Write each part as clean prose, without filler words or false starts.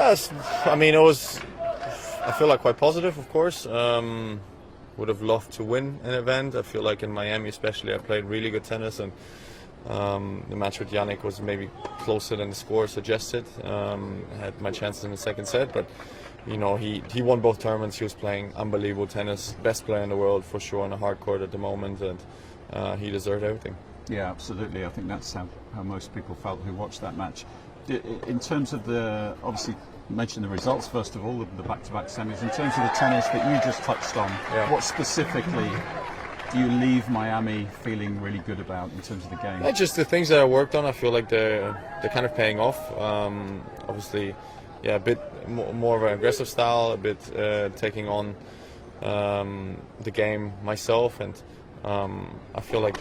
Yes, I mean I feel like quite positive, of course. Would have loved to win an event. I feel like in Miami especially I played really good tennis, and the match with Jannik was maybe closer than the score suggested. Had my chances in the second set, but he won both tournaments. He was playing unbelievable tennis, best player in the world for sure on a hard court at the moment, and he deserved everything. Yeah, absolutely. I think that's how most people felt who watched that match. In terms of obviously mention the results first of all, the back-to-back semis. In terms of the tennis that you just touched on, what specifically do you leave Miami feeling really good about in terms of the game? Yeah, just the things that I worked on. I feel like they're kind of paying off. Obviously, a bit more of an aggressive style, a bit taking on the game myself, and I feel like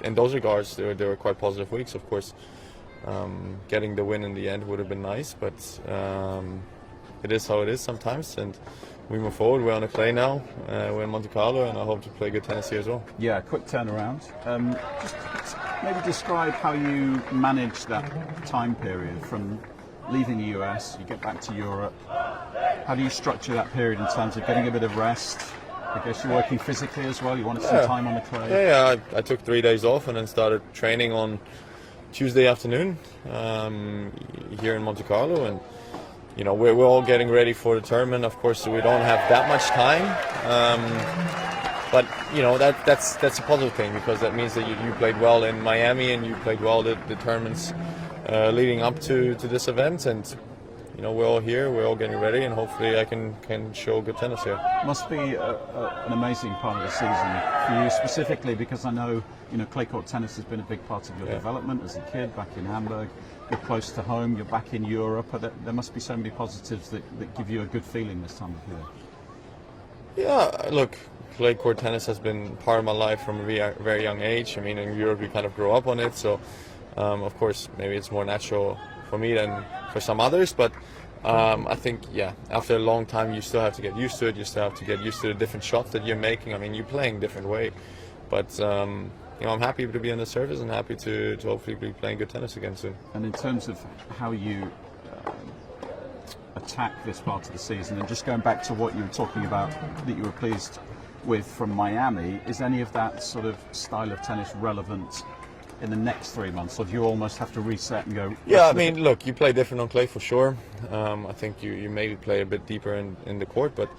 in those regards they were quite positive weeks. Of course, getting the win in the end would have been nice, but it is how it is sometimes, and we move forward. We're on a clay now. We're in Monte-Carlo, and I hope to play good tennis here as well. Yeah, quick turnaround. Just maybe describe how you manage that time period from leaving the US, you get back to Europe. How do you structure that period in terms of getting a bit of rest? I guess you're working physically as well. You wanted some time on the clay. Yeah. I took 3 days off and then started training on Tuesday afternoon here in Monte-Carlo, and we're all getting ready for the tournament. Of course, we don't have that much time, but that's a positive thing, because that means that you played well in Miami and you played well the tournaments leading up to this event, and we're all here, we're all getting ready, and hopefully I can show good tennis here. Must be an amazing part of the season for you specifically, because I know clay court tennis has been a big part of your development as a kid back in Hamburg. You're close to home, you're back in Europe. There must be so many positives that give you a good feeling this time of year. Yeah, look, clay court tennis has been part of my life from a very young age. I mean, in Europe you kind of grow up on it, so of course maybe it's more natural for me than for some others, but I think after a long time you still have to get used to it. You still have to get used to the different shots that you're making. I mean, you're playing different way, but I'm happy to be on the surface and happy to hopefully be playing good tennis again soon. And in terms of how you attack this part of the season, and just going back to what you were talking about that you were pleased with from Miami, is any of that sort of style of tennis relevant in the next 3 months, or do you almost have to reset and go? Yeah, I mean, look, you play different on clay for sure. I think you maybe play a bit deeper in the court, but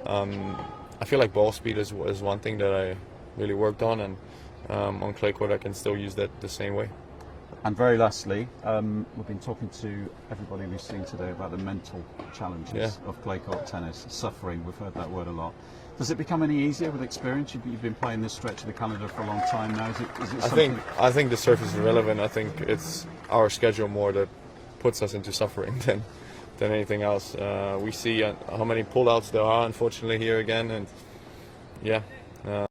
I feel like ball speed is one thing that I really worked on, and on clay court I can still use that the same way. And very lastly, we've been talking to everybody we've seen today about the mental challenges of clay court tennis, suffering. We've heard that word a lot. Does it become any easier with experience? You've been playing this stretch of the calendar for a long time now. Is it something? I think the surface is irrelevant. I think it's our schedule more that puts us into suffering than anything else. We see how many pullouts there are, unfortunately, here again, and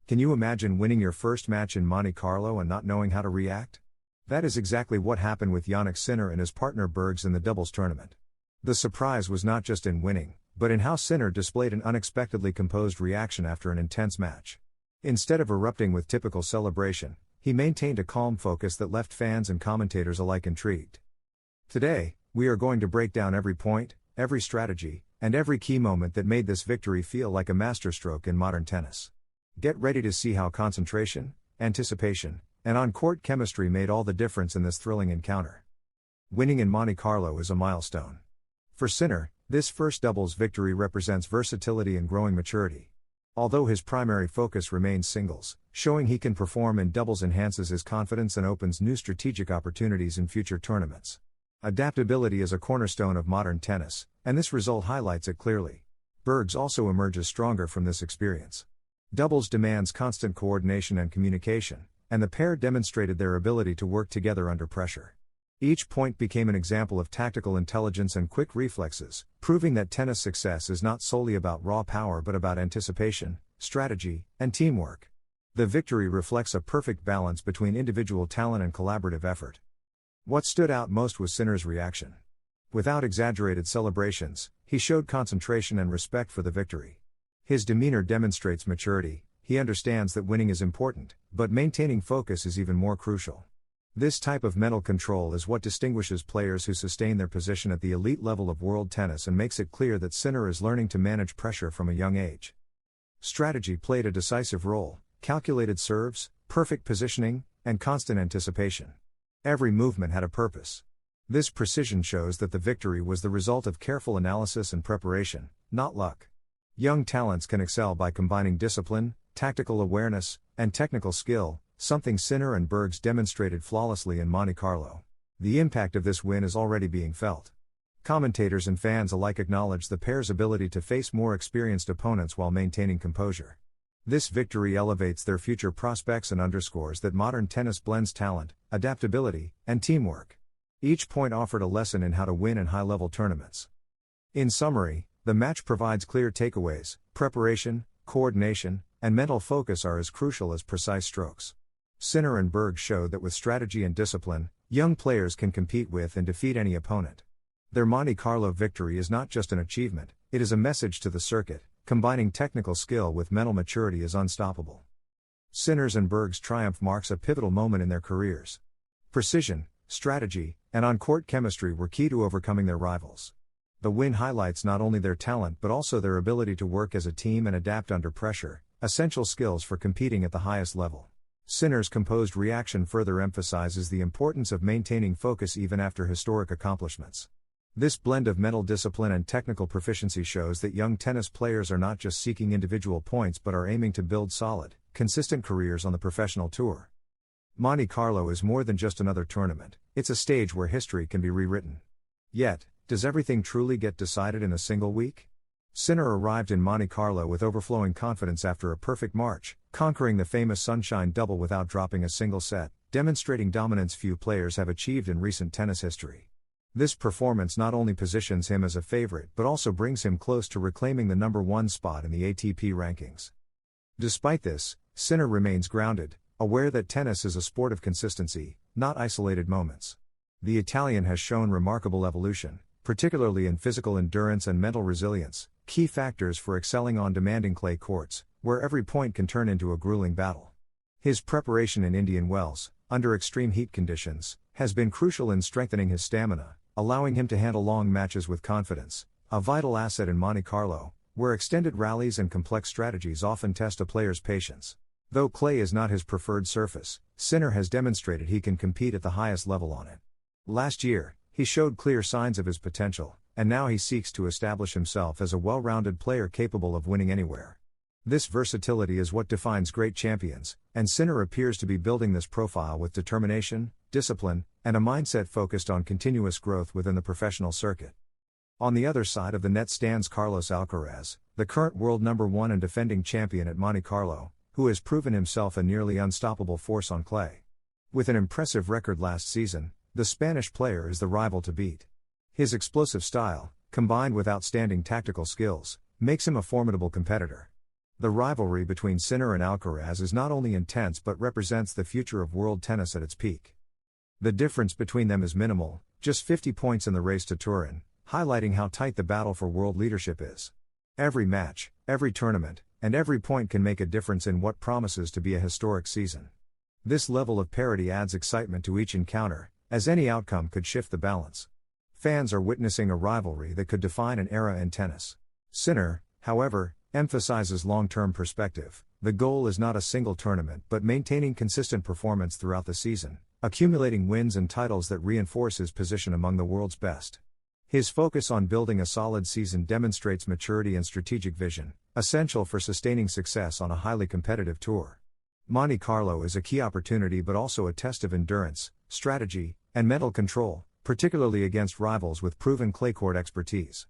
Can you imagine winning your first match in Monte-Carlo and not knowing how to react? That is exactly what happened with Jannik Sinner and his partner Bergs in the doubles tournament. The surprise was not just in winning, but in how Sinner displayed an unexpectedly composed reaction after an intense match. Instead of erupting with typical celebration, he maintained a calm focus that left fans and commentators alike intrigued. Today, we are going to break down every point, every strategy, and every key moment that made this victory feel like a masterstroke in modern tennis. Get ready to see how concentration, anticipation, and on-court chemistry made all the difference in this thrilling encounter. Winning in Monte-Carlo is a milestone. For Sinner, this first doubles victory represents versatility and growing maturity. Although his primary focus remains singles, showing he can perform in doubles enhances his confidence and opens new strategic opportunities in future tournaments. Adaptability is a cornerstone of modern tennis, and this result highlights it clearly. Bergs also emerges stronger from this experience. Doubles demands constant coordination and communication, and the pair demonstrated their ability to work together under pressure. Each point became an example of tactical intelligence and quick reflexes, proving that tennis success is not solely about raw power but about anticipation, strategy, and teamwork. The victory reflects a perfect balance between individual talent and collaborative effort. What stood out most was Sinner's reaction. Without exaggerated celebrations, he showed concentration and respect for the victory. His demeanor demonstrates maturity. He understands that winning is important, but maintaining focus is even more crucial. This type of mental control is what distinguishes players who sustain their position at the elite level of world tennis and makes it clear that Sinner is learning to manage pressure from a young age. Strategy played a decisive role: calculated serves, perfect positioning, and constant anticipation. Every movement had a purpose. This precision shows that the victory was the result of careful analysis and preparation, not luck. Young talents can excel by combining discipline, tactical awareness, and technical skill, something Sinner and Bergs demonstrated flawlessly in Monte-Carlo. The impact of this win is already being felt. Commentators and fans alike acknowledge the pair's ability to face more experienced opponents while maintaining composure. This victory elevates their future prospects and underscores that modern tennis blends talent, adaptability, and teamwork. Each point offered a lesson in how to win in high-level tournaments. In summary, the match provides clear takeaways: preparation, coordination, and mental focus are as crucial as precise strokes. Sinner and Bergs showed that with strategy and discipline, young players can compete with and defeat any opponent. Their Monte-Carlo victory is not just an achievement, it is a message to the circuit: combining technical skill with mental maturity is unstoppable. Sinner's and Bergs' triumph marks a pivotal moment in their careers. Precision, strategy, and on-court chemistry were key to overcoming their rivals. The win highlights not only their talent but also their ability to work as a team and adapt under pressure, essential skills for competing at the highest level. Sinner's composed reaction further emphasizes the importance of maintaining focus even after historic accomplishments. This blend of mental discipline and technical proficiency shows that young tennis players are not just seeking individual points but are aiming to build solid, consistent careers on the professional tour. Monte-Carlo is more than just another tournament, it's a stage where history can be rewritten. Yet, does everything truly get decided in a single week? Sinner arrived in Monte-Carlo with overflowing confidence after a perfect March, conquering the famous Sunshine Double without dropping a single set, demonstrating dominance few players have achieved in recent tennis history. This performance not only positions him as a favorite but also brings him close to reclaiming the #1 spot in the ATP rankings. Despite this, Sinner remains grounded, aware that tennis is a sport of consistency, not isolated moments. The Italian has shown remarkable evolution, particularly in physical endurance and mental resilience, key factors for excelling on demanding clay courts, where every point can turn into a grueling battle. His preparation in Indian Wells, under extreme heat conditions, has been crucial in strengthening his stamina, allowing him to handle long matches with confidence, a vital asset in Monte-Carlo, where extended rallies and complex strategies often test a player's patience. Though clay is not his preferred surface, Sinner has demonstrated he can compete at the highest level on it. Last year, he showed clear signs of his potential, and now he seeks to establish himself as a well-rounded player capable of winning anywhere. This versatility is what defines great champions, and Sinner appears to be building this profile with determination, discipline, and a mindset focused on continuous growth within the professional circuit. On the other side of the net stands Carlos Alcaraz, the current world #1 and defending champion at Monte-Carlo, who has proven himself a nearly unstoppable force on clay. With an impressive record last season, the Spanish player is the rival to beat. His explosive style, combined with outstanding tactical skills, makes him a formidable competitor. The rivalry between Sinner and Alcaraz is not only intense but represents the future of world tennis at its peak. The difference between them is minimal, just 50 points in the race to Turin, highlighting how tight the battle for world leadership is. Every match, every tournament, and every point can make a difference in what promises to be a historic season. This level of parity adds excitement to each encounter, as any outcome could shift the balance. Fans are witnessing a rivalry that could define an era in tennis. Sinner, however, emphasizes long-term perspective. The goal is not a single tournament but maintaining consistent performance throughout the season, accumulating wins and titles that reinforce his position among the world's best. His focus on building a solid season demonstrates maturity and strategic vision, essential for sustaining success on a highly competitive tour. Monte-Carlo is a key opportunity but also a test of endurance, strategy, and mental control, particularly against rivals with proven clay court expertise.